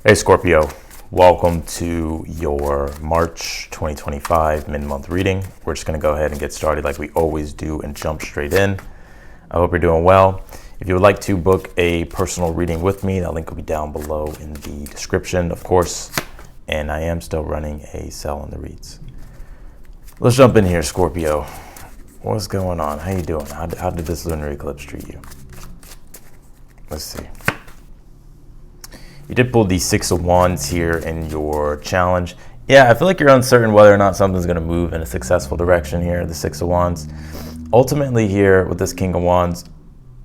Hey Scorpio, welcome to your March 2025 mid-month reading. We're just going to go ahead and get started like we always do and jump straight in. I hope you're doing well. If you would like to book a personal reading with me, that link will be down below in the description, of course. And I am still running a sell on the reads. Let's jump in here, Scorpio. What's going on? How you doing? How did this lunar eclipse treat you? Let's see. You did pull the Six of Wands here in your challenge. Yeah, I feel like you're uncertain whether or not something's going to move in a successful direction here, the Six of Wands. Ultimately here with this King of Wands,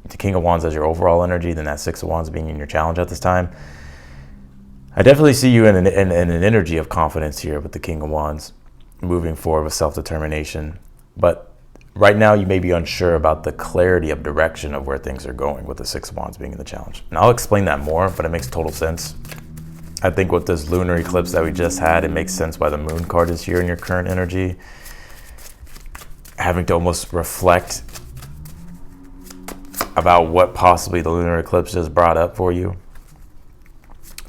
the King of Wands as your overall energy, then that Six of Wands being in your challenge at this time. I definitely see you in an energy of confidence here with the King of Wands, moving forward with self-determination. But right now, you may be unsure about the clarity of direction of where things are going with the Six of Wands being in the challenge. And I'll explain that more, but it makes total sense. I think with this lunar eclipse that we just had, it makes sense why the Moon card is here in your current energy. Having to almost reflect about what possibly the lunar eclipse just brought up for you.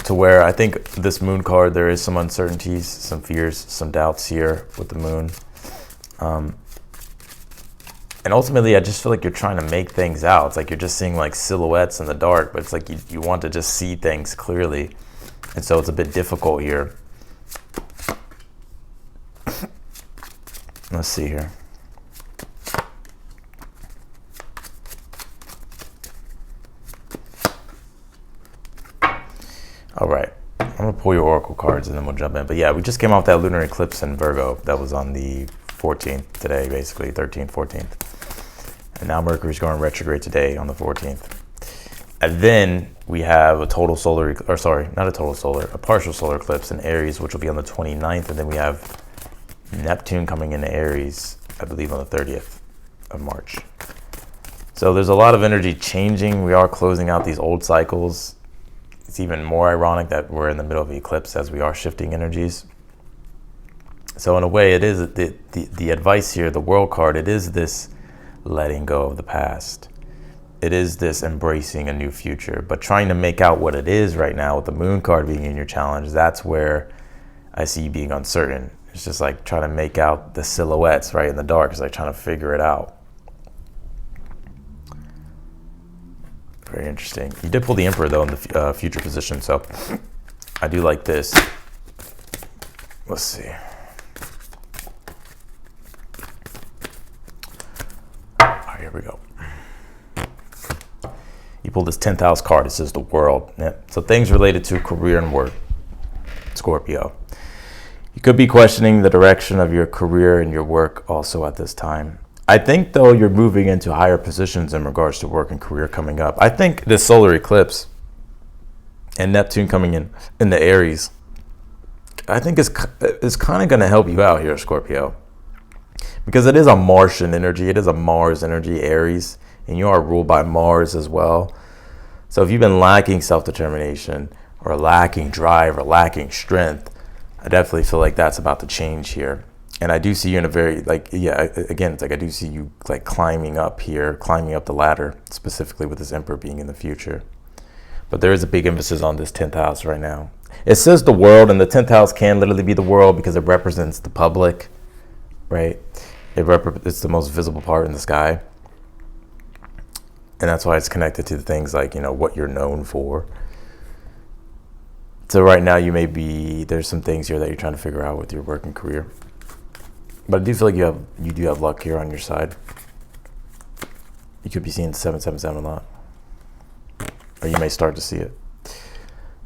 To where I think this Moon card, there is some uncertainties, some fears, some doubts here with the Moon. And ultimately, I just feel like you're trying to make things out. It's like you're just seeing like silhouettes in the dark, but it's like you want to just see things clearly. And so it's a bit difficult here. Let's see here. All right. I'm going to pull your oracle cards and then we'll jump in. But yeah, we just came off that lunar eclipse in Virgo. That was on the 14th today, basically, 13th, 14th. And now Mercury's going retrograde today on the 14th. And then we have a total solar, or sorry, not a total solar, a partial solar eclipse in Aries, which will be on the 29th. And then we have Neptune coming into Aries, I believe, on the 30th of March. So there's a lot of energy changing. We are closing out these old cycles. It's even more ironic that we're in the middle of the eclipse as we are shifting energies. So in a way, it is the advice here, the World card, it is this letting go of the past. It is this embracing a new future, but trying to make out what it is right now with the Moon card being in your challenge, that's where I see you being uncertain. It's just like trying to make out the silhouettes right in the dark. It's like trying to figure it out. Very interesting. You did pull the Emperor though in the future position, so I do like this. Let's see. Here we go. You pulled this 10th house card. It says the World. Yeah. So things related to career and work, Scorpio. You could be questioning the direction of your career and your work also at this time. I think, though, you're moving into higher positions in regards to work and career coming up. I think this solar eclipse and Neptune coming in the Aries, I think is kind of going to help you out here, Scorpio. Because it is a Martian energy, it is a Mars energy, Aries, and you are ruled by Mars as well. So if you've been lacking self-determination or lacking drive or lacking strength, I definitely feel like that's about to change here. And I do see you in a very, again, it's like I do see you like climbing up here, climbing up the ladder, specifically with this Emperor being in the future. But there is a big emphasis on this 10th house right now. It says the World, and the 10th house can literally be the world because it represents the public, right? It's the most visible part in the sky. And that's why it's connected to things like, what you're known for. So right now there's some things here that you're trying to figure out with your work and career. But I do feel like you do have luck here on your side. You could be seeing 777 a lot. Or you may start to see it.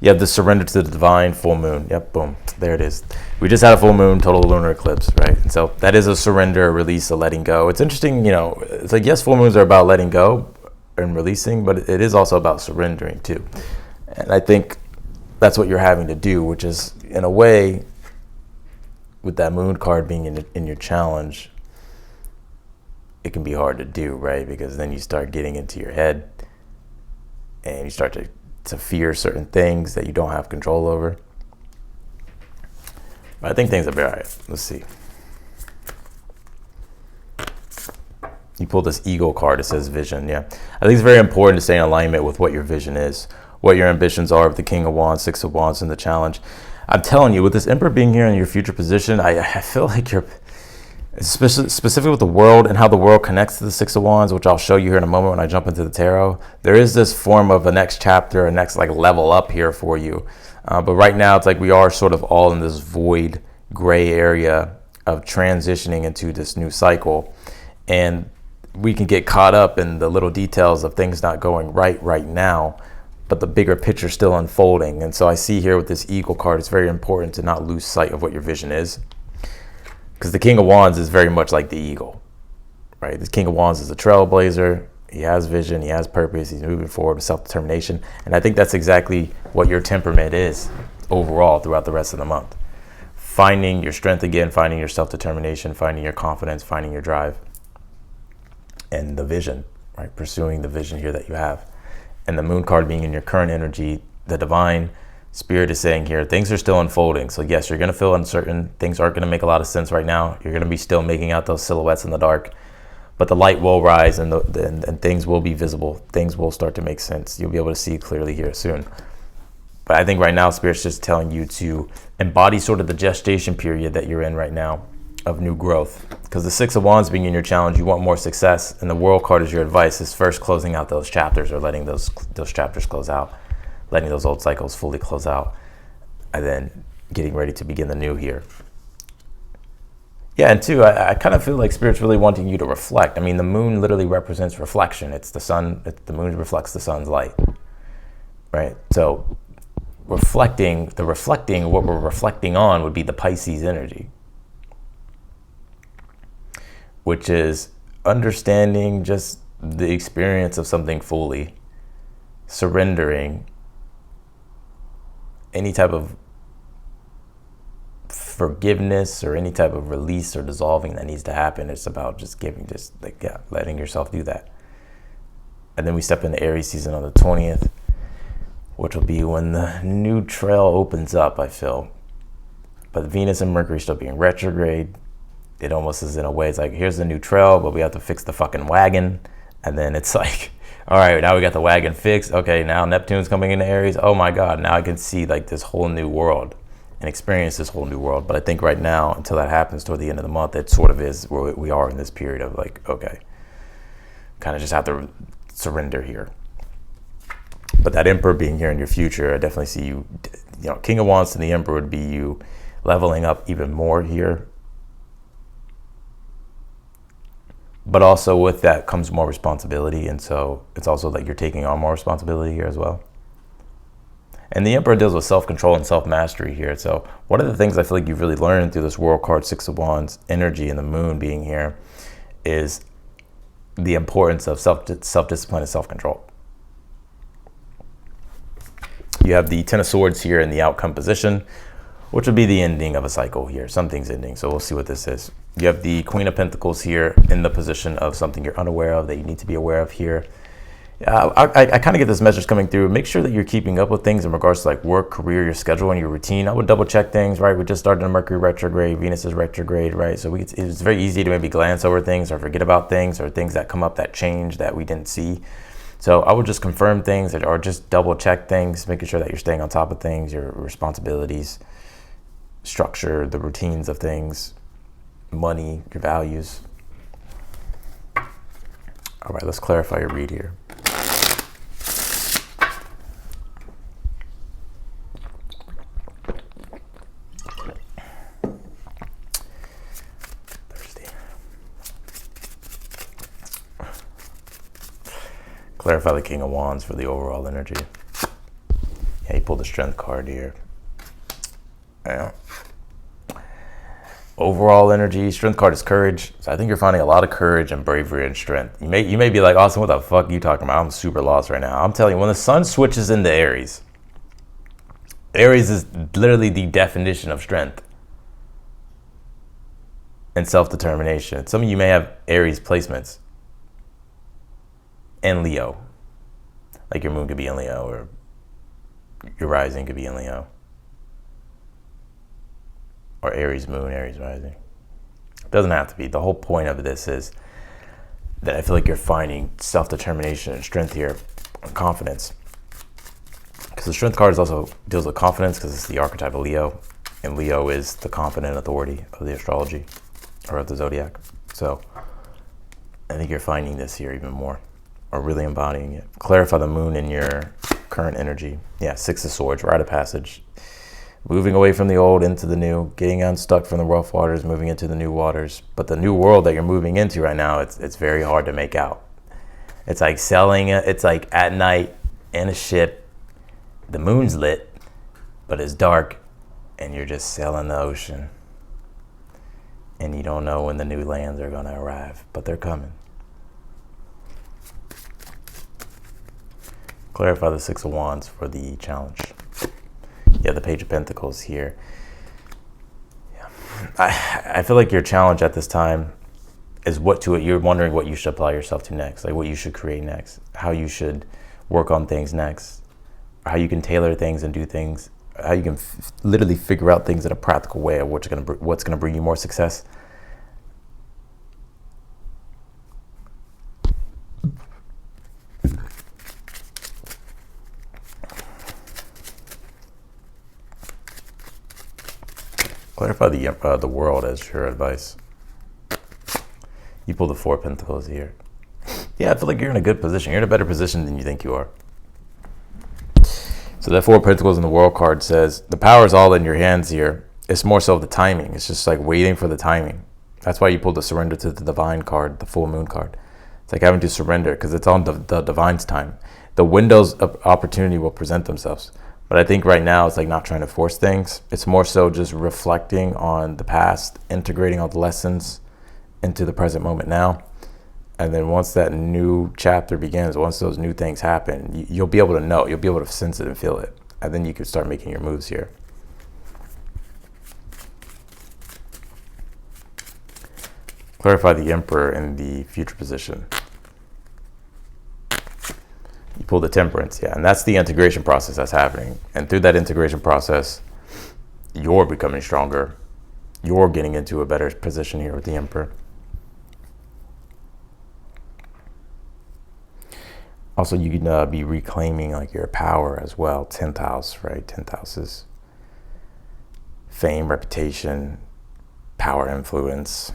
You have the surrender to the divine, full moon. Yep, boom. There it is. We just had a full moon, total lunar eclipse, right? And so that is a surrender, a release, a letting go. It's interesting, it's like, yes, full moons are about letting go and releasing, but it is also about surrendering too. And I think that's what you're having to do, which is, in a way, with that Moon card being in your challenge, it can be hard to do, right? Because then you start getting into your head and you start to fear certain things that you don't have control over. But I think things will be all right. Let's see. You pull this Eagle card. It says vision. Yeah, I think it's very important to stay in alignment with what your vision is. what your ambitions are with the King of Wands, Six of Wands, and the challenge. I'm telling you, with this Emperor being here in your future position, I feel like you're, specifically with the world and how the world connects to the Six of Wands, which I'll show you here in a moment when I jump into the tarot. There is this form of a next chapter, a next like level up here for you. But right now, it's like we are sort of all in this void, gray area of transitioning into this new cycle. And we can get caught up in the little details of things not going right now, but the bigger picture still unfolding. And so I see here with this Eagle card, it's very important to not lose sight of what your vision is. Because the King of Wands is very much like the eagle, right? The King of Wands is a trailblazer. He has vision, he has purpose, he's moving forward with self-determination. And I think that's exactly what your temperament is overall throughout the rest of the month. Finding your strength again, finding your self-determination, finding your confidence, finding your drive, and the vision, right? Pursuing the vision here that you have. And the Moon card being in your current energy, the divine Spirit is saying here, things are still unfolding. So yes, you're going to feel uncertain. Things aren't going to make a lot of sense right now. You're going to be still making out those silhouettes in the dark, but the light will rise and things will be visible. Things will start to make sense. You'll be able to see clearly here soon. But I think right now, Spirit's just telling you to embody sort of the gestation period that you're in right now of new growth. Because the Six of Wands being in your challenge, you want more success. And the World card is your advice, is first closing out those chapters or letting those chapters close out. Letting those old cycles fully close out, and then getting ready to begin the new here. Yeah, and two, I kind of feel like Spirit's really wanting you to reflect. I mean, the moon literally represents reflection. It's the sun, the moon reflects the sun's light, right? So reflecting, what we're reflecting on would be the Pisces energy, which is understanding just the experience of something fully, surrendering, any type of forgiveness or any type of release or dissolving that needs to happen. It's about just letting yourself do that. And then we step into Aries season on the 20th, which will be when the new trail opens up, I feel. But Venus and Mercury still being retrograde. It almost is in a way, it's like, here's the new trail, but we have to fix the fucking wagon. And then it's like, all right, now we got the wagon fixed. Okay, now Neptune's coming into Aries. Oh my God, now I can see like this whole new world and experience this whole new world. But I think right now, until that happens toward the end of the month, it sort of is where we are in this period of like, okay, kind of just have to surrender here. But that Emperor being here in your future, I definitely see you, King of Wands and the Emperor would be you leveling up even more here. But also with that comes more responsibility. And so it's also like you're taking on more responsibility here as well. And the Emperor deals with self-control and self-mastery here. So one of the things I feel like you've really learned through this World card, Six of Wands energy and the moon being here is the importance of self-discipline and self-control. You have the Ten of Swords here in the outcome position, which would be the ending of a cycle here. Something's ending, so we'll see what this is. You have the Queen of Pentacles here in the position of something you're unaware of that you need to be aware of here. I kind of get this message coming through. Make sure that you're keeping up with things in regards to like work, career, your schedule, and your routine. I would double check things, right? We just started a Mercury retrograde, Venus is retrograde, right? So it's very easy to maybe glance over things or forget about things or things that come up that change that we didn't see. So I would just confirm things or just double check things, making sure that you're staying on top of things, your responsibilities, structure, the routines of things, money, your values. All right, let's clarify your read here. Thirsty. Clarify the King of Wands for the overall energy. Yeah, you pulled the Strength card here. Yeah. Overall energy, Strength card is courage. So I think you're finding a lot of courage and bravery and strength. You may be like, Austin, what the fuck are you talking about? I'm super lost right now. I'm telling you, when the sun switches into Aries, Aries is literally the definition of strength and self-determination. Some of you may have Aries placements and Leo. Like your moon could be in Leo or your rising could be in Leo. Or Aries moon, Aries rising. It doesn't have to be. The whole point of this is that I feel like you're finding self-determination and strength here, and confidence. So the Strength card is also deals with confidence because it's the archetype of Leo, and Leo is the confident authority of the astrology or of the zodiac. So I think you're finding this here even more, or really embodying it. Clarify the moon in your current energy. Yeah, Six of Swords, rite of passage. Moving away from the old into the new, getting unstuck from the rough waters, moving into the new waters. But the new world that you're moving into right now, it's very hard to make out. It's like sailing, it's like at night in a ship, the moon's lit, but it's dark, and you're just sailing the ocean. And you don't know when the new lands are gonna arrive, but they're coming. Clarify the Six of Wands for the challenge. Yeah, the Page of Pentacles here. Yeah. I feel like your challenge at this time is you're wondering what you should apply yourself to next, like what you should create next, how you should work on things next, how you can tailor things and do things, how you can literally figure out things in a practical way of what's gonna bring you more success. Clarify the world as your advice. You pull the Four of Pentacles here. Yeah, I feel like you're in a good position. You're in a better position than you think you are. So that Four of Pentacles in the World card says the power is all in your hands here. It's more so the timing. It's just like waiting for the timing. That's why you pulled the Surrender to the Divine card, the Full Moon card. It's like having to surrender because it's on the Divine's time. The windows of opportunity will present themselves. But I think right now it's like not trying to force things. It's more so just reflecting on the past, integrating all the lessons into the present moment now. And then once that new chapter begins, once those new things happen, you'll be able to know, you'll be able to sense it and feel it. And then you can start making your moves here. Clarify the Emperor in the future position. You pull the Temperance, yeah, and that's the integration process that's happening. And through that integration process, you're becoming stronger. You're getting into a better position here with the Emperor. Also, you can be reclaiming like your power as well. 10th house, right? 10th house is fame, reputation, power, influence.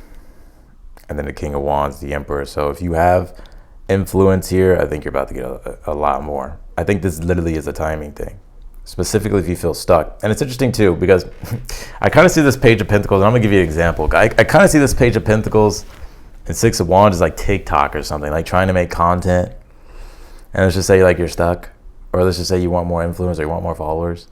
And then the King of Wands, the Emperor. So if you have influence here, I think you're about to get a lot more. I think this literally is a timing thing, specifically if you feel stuck. And it's interesting too, because I kind of see this Page of Pentacles, and I'm gonna give you an example. I kind of see this Page of Pentacles and Six of Wands as like TikTok or something, like trying to make content. And let's just say like you're stuck, or let's just say you want more influence or you want more followers.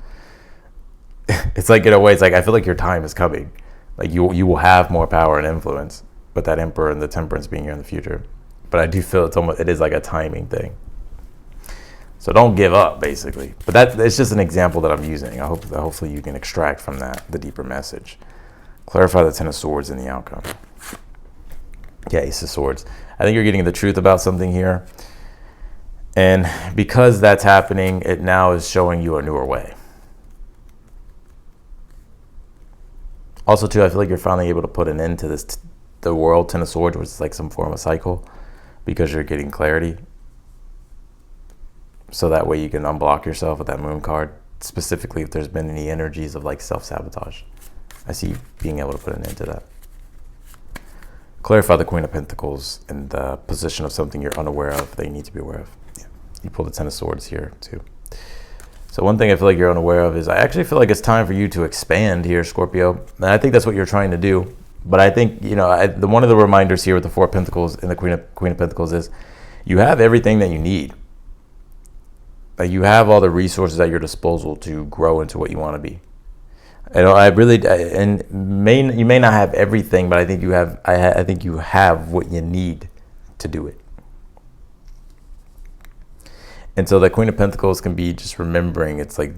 It's like, in a way, it's like, I feel like your time is coming. Like you will have more power and influence, but that Emperor and the Temperance being here in the future. But I do feel it is like a timing thing. So don't give up, basically. But it's just an example that I'm using. Hopefully you can extract from that the deeper message. Clarify the Ten of Swords in the outcome. Yeah, Ace of Swords. I think you're getting the truth about something here. And because that's happening, it now is showing you a newer way. Also, too, I feel like you're finally able to put an end to this, the world, Ten of Swords, which is like some form of cycle, because you're getting clarity. So that way you can unblock yourself with that Moon card, specifically if there's been any energies of like self-sabotage. I see you being able to put an end to that. Clarify the Queen of Pentacles in the position of something you're unaware of that you need to be aware of. Yeah. You pull the Ten of Swords here too. So one thing I feel like you're unaware of is I actually feel like it's time for you to expand here, Scorpio. And I think that's what you're trying to do. But I think, one of the reminders here with the Four of Pentacles and the Queen of Pentacles is you have everything that you need. Like you have all the resources at your disposal to grow into what you want to be. You may not have everything, but I think you have what you need to do it. And so the Queen of Pentacles can be just remembering, it's like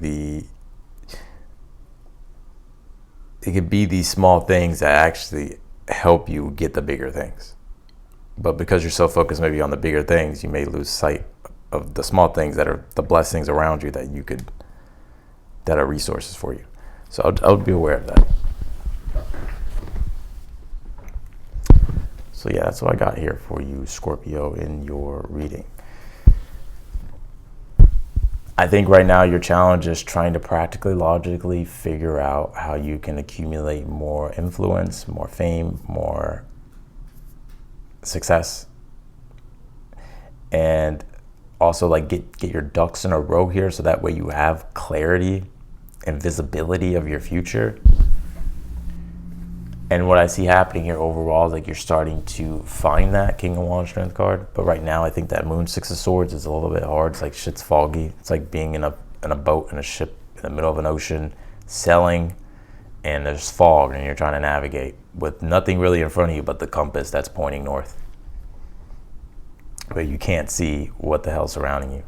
it could be these small things that actually help you get the bigger things. But because you're so focused maybe on the bigger things, you may lose sight of the small things that are the blessings around you that are resources for you. So I would be aware of that. So yeah, that's what I got here for you, Scorpio, in your reading. I think right now your challenge is trying to practically, logically figure out how you can accumulate more influence, more fame, more success, and also like get your ducks in a row here, so that way you have clarity and visibility of your future. And what I see happening here overall is like you're starting to find that King of Wands Strength card. But right now, I think that Moon Six of Swords is a little bit hard. It's like shit's foggy. It's like being in a boat, in a ship, in the middle of an ocean, sailing, and there's fog, and you're trying to navigate with nothing really in front of you but the compass that's pointing north. But you can't see what the hell's surrounding you.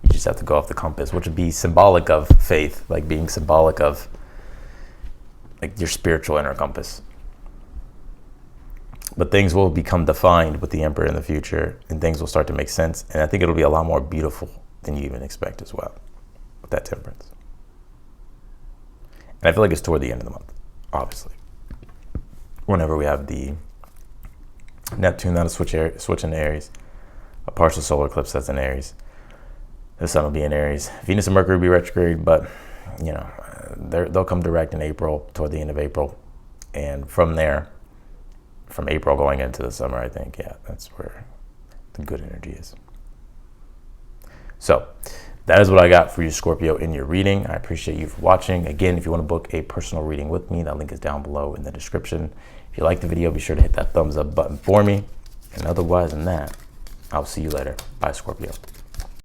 You just have to go off the compass, which would be symbolic of faith, like being symbolic of like your spiritual inner compass. But things will become defined with the Emperor in the future, and things will start to make sense. And I think it'll be a lot more beautiful than you even expect as well with that Temperance. And I feel like it's toward the end of the month, obviously. Whenever we have the Neptune that'll switch into Aries, a partial solar eclipse that's in Aries. The sun will be in Aries. Venus and Mercury will be retrograde, but you know, they'll come direct in April, toward the end of April. And from there, from April going into the summer, I think, yeah, that's where the good energy is. So that is what I got for you, Scorpio, in your reading. I appreciate you for watching. Again, if you want to book a personal reading with me, that link is down below in the description. If you like the video, be sure to hit that thumbs up button for me. And otherwise than that, I'll see you later. Bye, Scorpio.